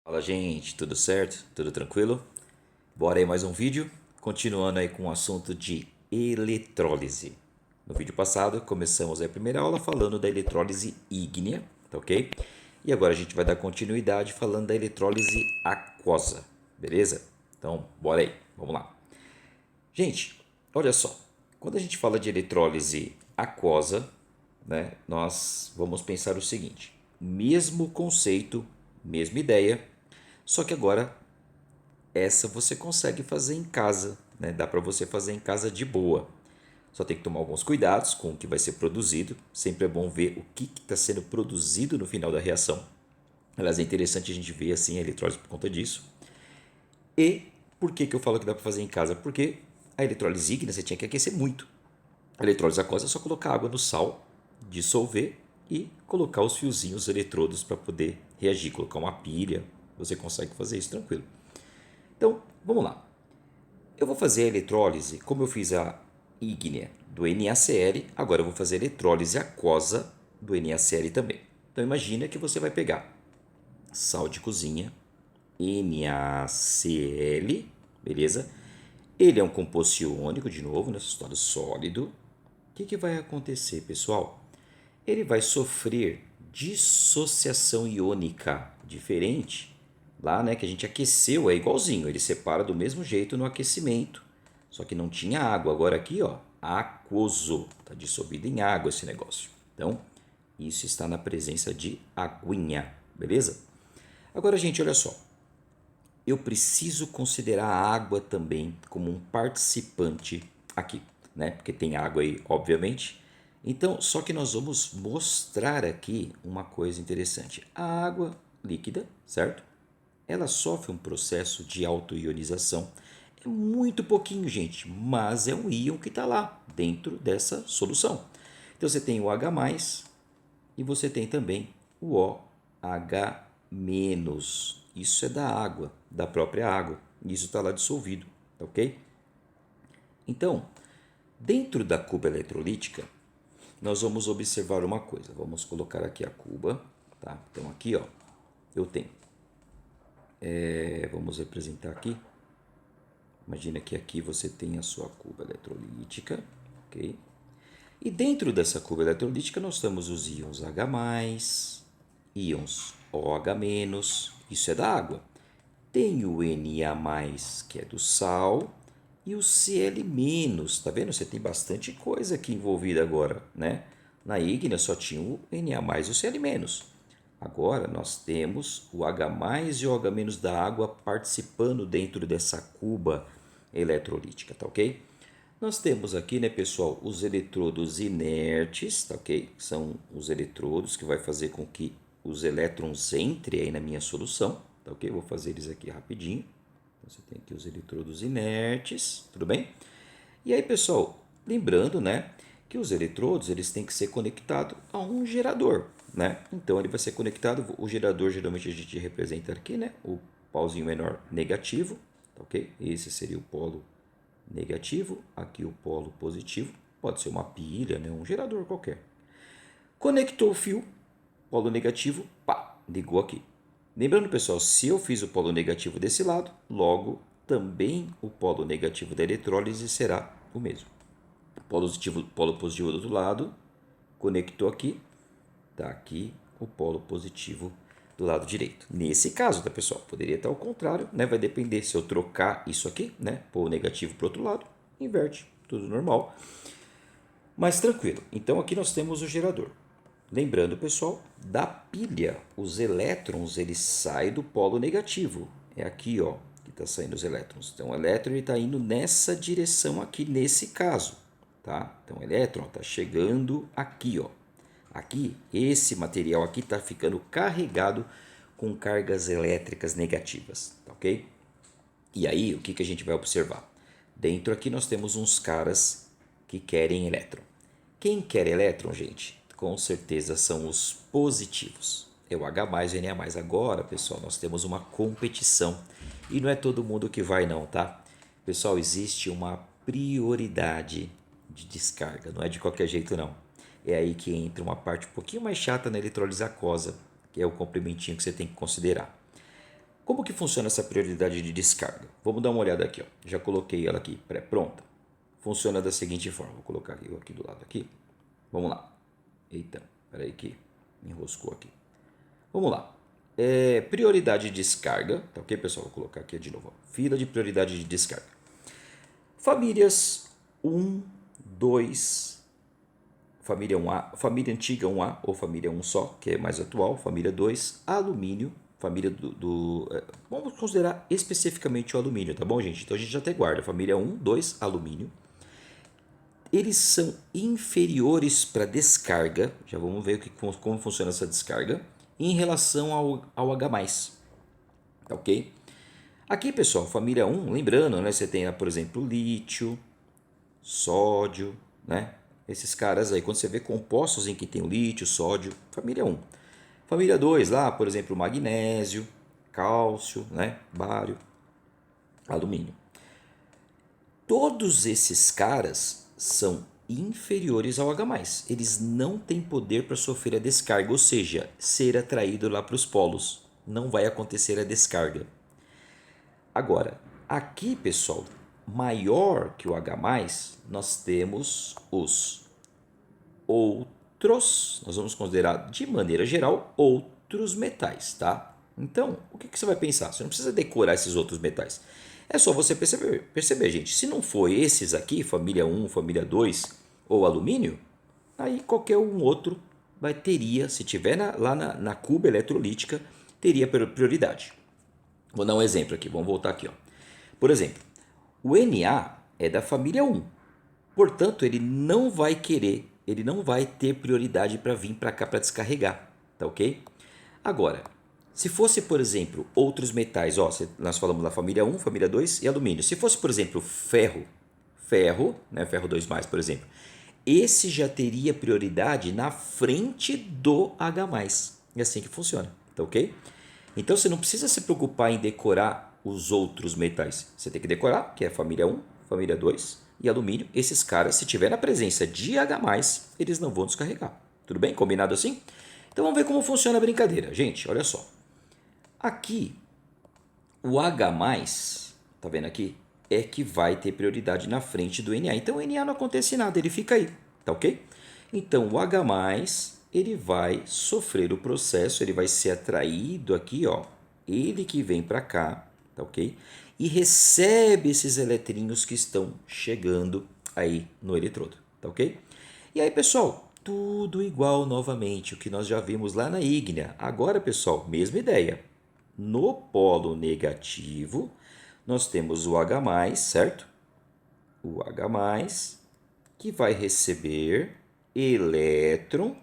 Fala, gente, tudo certo? Tudo tranquilo? Bora aí mais um vídeo, continuando aí com o assunto de eletrólise. No vídeo passado começamos aí a primeira aula falando da eletrólise ígnea, tá ok? E agora a gente vai dar continuidade falando da eletrólise aquosa, beleza? Então, bora aí, vamos lá. Gente, olha só, quando a gente fala de eletrólise aquosa, né, nós vamos pensar o seguinte: mesmo conceito, mesma ideia, só que agora essa você consegue fazer em casa, né? Dá para você fazer em casa de boa. Só tem que tomar alguns cuidados com o que vai ser produzido. Sempre é bom ver o que está sendo produzido no final da reação. Aliás, é interessante a gente ver assim a eletrólise por conta disso. E por que eu falo que dá para fazer em casa? Porque a eletrólise ígnea você tinha que aquecer muito. A eletrólise aquosa é só colocar água no sal, dissolver e colocar os fiozinhos eletrodos para poder reagir. Colocar uma pilha, você consegue fazer isso tranquilo. Então, vamos lá. Eu vou fazer a eletrólise, como eu fiz a ígnea do NaCl, agora eu vou fazer a eletrólise aquosa do NaCl também. Então imagina que você vai pegar sal de cozinha, NaCl, beleza? Ele é um composto iônico, de novo, nesse estado sólido. O que vai acontecer, pessoal? Ele vai sofrer dissociação iônica diferente lá, né, que a gente aqueceu, é igualzinho, ele separa do mesmo jeito no aquecimento, só que não tinha água. Agora aqui, ó, aquoso, está dissolvido em água esse negócio. Então, isso está na presença de aguinha, beleza? Agora, gente, olha só, eu preciso considerar a água também como um participante aqui, né? Porque tem água aí, obviamente. Então, só que nós vamos mostrar aqui uma coisa interessante. A água líquida, certo? Ela sofre um processo de autoionização. É muito pouquinho, gente, mas é um íon que está lá dentro dessa solução. Então você tem o H+, e você tem também o OH-. Isso é da água, da própria água. Isso está lá dissolvido, tá ok? Então, dentro da cuba eletrolítica, nós vamos observar uma coisa. Vamos colocar aqui a cuba, tá? Então aqui, ó, eu tenho. Vamos representar aqui. Imagina que aqui você tem a sua cuba eletrolítica, ok? E dentro dessa cuba eletrolítica nós temos os íons H+, íons OH-, isso é da água. Tem o Na+, que é do sal, e o Cl-, tá vendo? Você tem bastante coisa aqui envolvida agora, né? Na ígnea só tinha o Na+, e o Cl-. Agora nós temos o H+, e o OH- da água participando dentro dessa cuba eletrolítica, tá ok? Nós temos aqui, né, pessoal, os eletrodos inertes, tá ok? São os eletrodos que vai fazer com que os elétrons entrem aí na minha solução, tá ok? Vou fazer eles aqui rapidinho. Então, você tem aqui os eletrodos inertes, tudo bem? E aí, pessoal, lembrando, né, que os eletrodos eles têm que ser conectados a um gerador, né? Então ele vai ser conectado, o gerador geralmente a gente representa aqui, né, o pauzinho menor negativo, tá ok? Esse seria o polo negativo, aqui o polo positivo, pode ser uma pilha, né, um gerador qualquer. Conectou o fio, polo negativo, pá, ligou aqui. Lembrando, pessoal, se eu fiz o polo negativo desse lado, logo também o polo negativo da eletrólise será o mesmo. Polo positivo do outro lado, conectou aqui, está aqui o polo positivo do lado direito. Nesse caso, tá, pessoal? Poderia estar ao contrário, né? Vai depender se eu trocar isso aqui, né? Pôr o negativo para o outro lado, inverte, tudo normal. Mas tranquilo. Então aqui nós temos o gerador. Lembrando, pessoal, da pilha, os elétrons eles saem do polo negativo. É aqui, ó, que está saindo os elétrons. Então o elétron está indo nessa direção aqui nesse caso, tá? Então o elétron está chegando aqui, ó. Aqui, esse material aqui está ficando carregado com cargas elétricas negativas, tá ok? E aí, o que a gente vai observar? Dentro aqui nós temos uns caras que querem elétron. Quem quer elétron, gente? Com certeza são os positivos. É o H+, o Na+. Agora, pessoal, nós temos uma competição. E não é todo mundo que vai não, tá? Pessoal, existe uma prioridade de descarga. Não é de qualquer jeito, não. É aí que entra uma parte um pouquinho mais chata na eletrólise aquosa, que é o comprimentinho que você tem que considerar. Como que funciona essa prioridade de descarga? Vamos dar uma olhada aqui, ó. Já coloquei ela aqui pré-pronta. Funciona da seguinte forma. Vou colocar aqui do lado aqui. Vamos lá. Eita, peraí que me enroscou aqui. Vamos lá. Prioridade de descarga, tá ok, pessoal? Vou colocar aqui de novo. Ó. Fila de prioridade de descarga. Famílias 1, 2, família 1A, família antiga 1A ou família 1 só, que é mais atual, família 2, alumínio, família vamos considerar especificamente o alumínio, tá bom, gente? Então a gente já até guarda, família 1, 2, alumínio. Eles são inferiores para descarga, já vamos ver como funciona essa descarga, em relação ao H+, tá ok? Aqui, pessoal, família 1, lembrando, né, você tem, por exemplo, lítio, sódio, né? Esses caras aí, quando você vê compostos em que tem o lítio, sódio, família 1. Família 2, lá, por exemplo, magnésio, cálcio, né? Bário, alumínio. Todos esses caras são inferiores ao H+. Eles não têm poder para sofrer a descarga, ou seja, ser atraído lá para os polos. Não vai acontecer a descarga. Agora, aqui, pessoal, maior que o H+, nós temos os outros, nós vamos considerar de maneira geral outros metais, tá? Então, o que você vai pensar? Você não precisa decorar esses outros metais. É só você perceber, gente. Se não for esses aqui, família 1, família 2 ou alumínio, aí qualquer um outro teria, se tiver lá na cuba eletrolítica, teria prioridade. Vou dar um exemplo aqui, vamos voltar aqui. Ó. Por exemplo, o Na é da família 1, portanto, ele não vai ter prioridade para vir para cá para descarregar, tá ok? Agora, se fosse, por exemplo, outros metais, ó, nós falamos da família 1, família 2 e alumínio. Se fosse, por exemplo, ferro, né, ferro 2+, por exemplo, esse já teria prioridade na frente do H+. É assim que funciona, tá ok? Então você não precisa se preocupar em decorar os outros metais. Você tem que decorar, que é família 1, família 2 e alumínio. Esses caras, se tiver na presença de H+, eles não vão descarregar. Tudo bem? Combinado assim? Então vamos ver como funciona a brincadeira. Gente, olha só. Aqui, o H+, tá vendo aqui? É que vai ter prioridade na frente do Na. Então o Na não acontece nada, ele fica aí, tá ok? Então o H+, ele vai sofrer o processo, ele vai ser atraído aqui, ó. Ele que vem para cá, tá ok? E recebe esses eletrinhos que estão chegando aí no eletrodo, tá ok? E aí, pessoal, tudo igual novamente, o que nós já vimos lá na ígnea. Agora, pessoal, mesma ideia. No polo negativo, nós temos o H+, certo? O H+, que vai receber elétron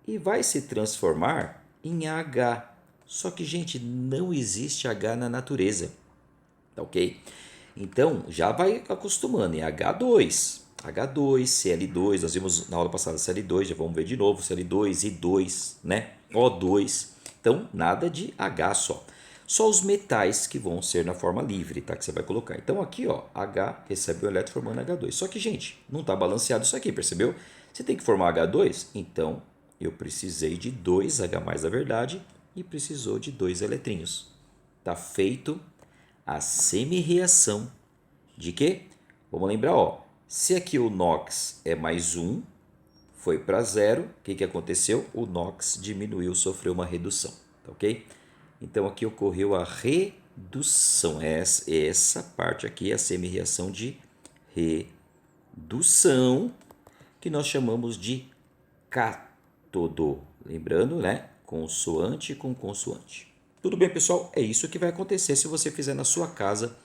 e vai se transformar em H. Só que, gente, não existe H na natureza, tá ok? Então, já vai acostumando, é H2, Cl2, nós vimos na aula passada Cl2, já vamos ver de novo, Cl2, I2, né? O2, então nada de H só. Só os metais que vão ser na forma livre, tá? Que você vai colocar. Então aqui, ó, H recebe o elétron formando H2. Só que, gente, não está balanceado isso aqui, percebeu? Você tem que formar H2, então eu precisei de 2 H+, na verdade, e precisou de 2 eletrinhos. Tá feito a semi-reação de quê? Vamos lembrar, ó, se aqui o NOx é mais 1, foi para 0, o que aconteceu? O NOx diminuiu, sofreu uma redução, tá ok? Então aqui ocorreu a redução, essa parte aqui é a semi-reação de redução, que nós chamamos de cátodo. Lembrando, né? Consoante com consoante. Tudo bem, pessoal? É isso que vai acontecer se você fizer na sua casa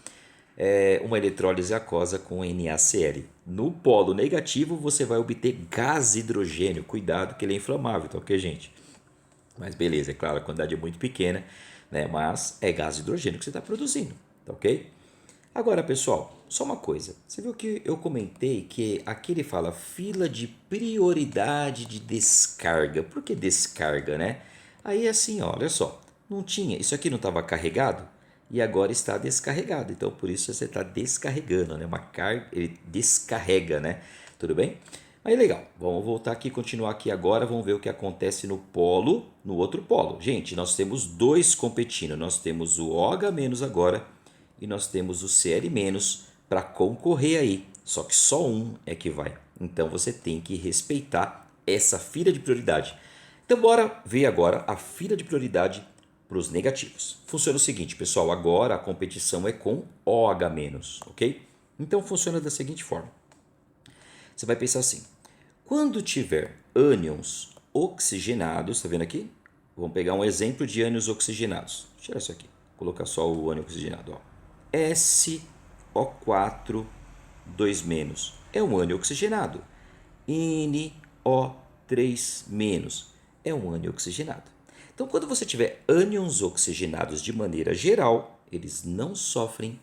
uma eletrólise aquosa com NaCl. No polo negativo, você vai obter gás hidrogênio. Cuidado que ele é inflamável, tá ok, gente? Mas beleza, é claro, a quantidade é muito pequena, né? Mas é gás hidrogênio que você está produzindo, tá ok? Agora, pessoal, só uma coisa. Você viu que eu comentei que aqui ele fala fila de prioridade de descarga. Por que descarga, né? Aí assim, ó, olha só, não tinha, isso aqui não estava carregado e agora está descarregado. Então, por isso você está descarregando, né? Uma carga, ele descarrega, né? Tudo bem? Aí legal, vamos voltar aqui, continuar aqui agora, vamos ver o que acontece no polo, no outro polo. Gente, nós temos dois competindo, nós temos o OH- agora e nós temos o Cl- para concorrer aí, só que só um é que vai. Então você tem que respeitar essa fila de prioridade. Então bora ver agora a fila de prioridade para os negativos. Funciona o seguinte, pessoal, agora a competição é com OH-, ok? Então funciona da seguinte forma. Você vai pensar assim, quando tiver ânions oxigenados, está vendo aqui? Vamos pegar um exemplo de ânions oxigenados. Deixa eu tirar isso aqui, vou colocar só o ânion oxigenado. Ó. SO4 2- é um ânion oxigenado. NO3- é um ânion oxigenado. Então, quando você tiver ânions oxigenados de maneira geral, eles não sofrem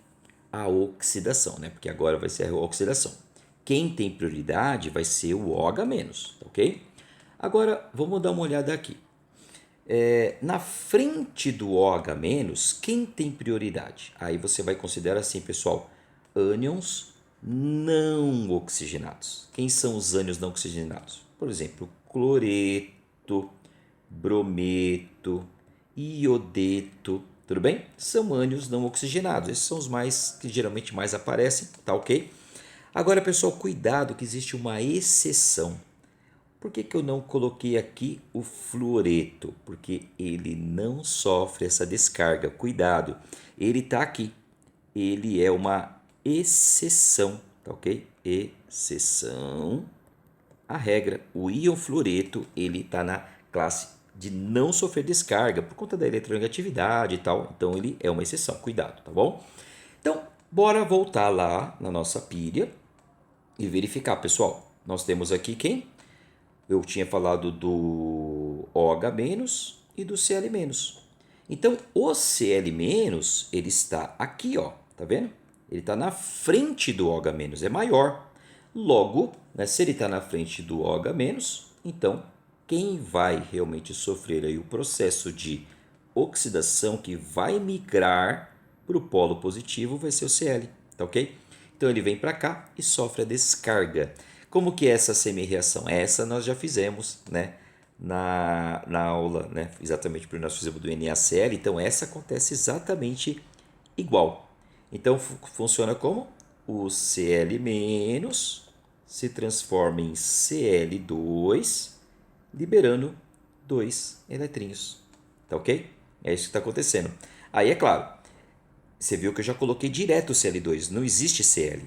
a oxidação, né? Porque agora vai ser a oxidação. Quem tem prioridade vai ser o OH-, ok? Agora, vamos dar uma olhada aqui. Na frente do OH-, quem tem prioridade? Aí você vai considerar assim, pessoal, ânions não oxigenados. Quem são os ânions não oxigenados? Por exemplo, cloreto, brometo, iodeto, tudo bem? São ânions não oxigenados. Esses são os mais que geralmente mais aparecem, tá ok? Agora, pessoal, cuidado que existe uma exceção. Por que eu não coloquei aqui o fluoreto? Porque ele não sofre essa descarga. Cuidado, ele está aqui. Ele é uma exceção, tá ok? Exceção à regra. O íon fluoreto, ele está na classe de não sofrer descarga por conta da eletronegatividade e tal. Então, ele é uma exceção. Cuidado, tá bom? Então, bora voltar lá na nossa pilha e verificar, pessoal. Nós temos aqui quem? Eu tinha falado do OH- e do Cl-. Então, o Cl- ele está aqui, ó, tá vendo? Ele está na frente do OH-, é maior. Logo, né, se ele está na frente do OH-, então quem vai realmente sofrer aí o processo de oxidação que vai migrar para o polo positivo vai ser o Cl, tá ok? Então ele vem para cá e sofre a descarga. Como que é essa semi-reação? Essa nós já fizemos, né? Na aula, né? Exatamente porque nós fizemos do NaCl, então essa acontece exatamente igual. Então funciona como? O Cl- se transforma em Cl2, liberando dois eletrinhos. Tá ok? É isso que está acontecendo. Aí é claro, você viu que eu já coloquei direto o Cl2, não existe Cl.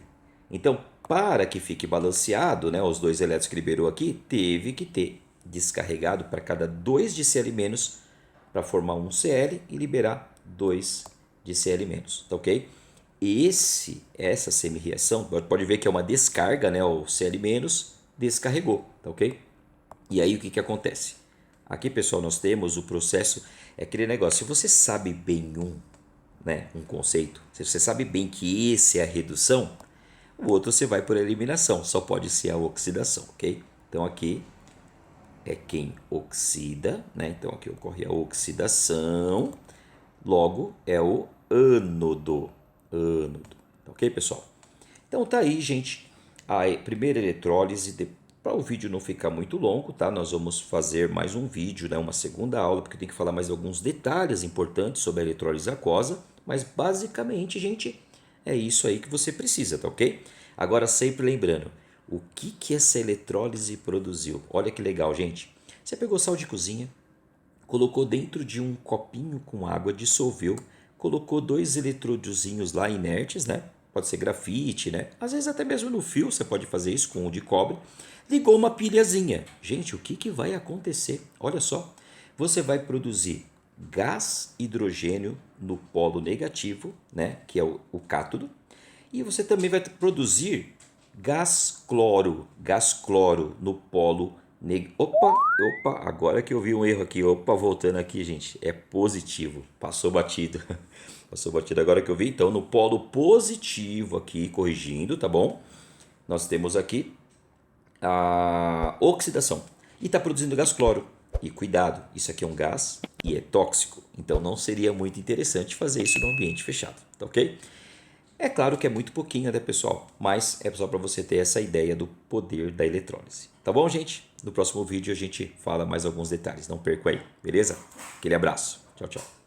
Então, para que fique balanceado, né, os dois elétrons que liberou aqui, teve que ter descarregado para cada 2 de Cl- para formar um Cl e liberar 2 de Cl-, tá ok? Essa semi-reação, pode ver que é uma descarga, né, o Cl- descarregou, tá ok? E aí o que acontece? Aqui, pessoal, nós temos o processo, é aquele negócio, se você sabe bem né, um conceito, se você sabe bem que esse é a redução, o outro você vai por eliminação, só pode ser a oxidação, ok? Então aqui é quem oxida, né? Então aqui ocorre a oxidação, logo é o ânodo, ok, pessoal? Então tá aí, gente, a primeira eletrólise. Para o vídeo não ficar muito longo, tá? Nós vamos fazer mais um vídeo, né? Uma segunda aula, porque tem que falar mais alguns detalhes importantes sobre a eletrólise aquosa, mas basicamente, gente, é isso aí que você precisa, tá ok? Agora sempre lembrando, o que essa eletrólise produziu? Olha que legal, gente. Você pegou sal de cozinha, colocou dentro de um copinho com água, dissolveu, colocou 2 eletrodozinhos lá inertes, né? Pode ser grafite, né? Às vezes até mesmo no fio você pode fazer isso com o de cobre. Ligou uma pilhazinha. Gente, o que vai acontecer? Olha só, você vai produzir gás hidrogênio no polo negativo, né? Que é o cátodo. E você também vai produzir gás cloro no polo negativo. Opa, agora que eu vi um erro aqui. Opa, voltando aqui, gente. É positivo. Passou batido. Passou batido agora que eu vi. Então, no polo positivo aqui, corrigindo, tá bom? Nós temos aqui a oxidação. E está produzindo gás cloro. E cuidado, isso aqui é um gás e é tóxico. Então, não seria muito interessante fazer isso no ambiente fechado, tá ok? É claro que é muito pouquinho, né, pessoal? Mas é só para você ter essa ideia do poder da eletrólise. Tá bom, gente? No próximo vídeo a gente fala mais alguns detalhes. Não perca aí, beleza? Aquele abraço. Tchau, tchau.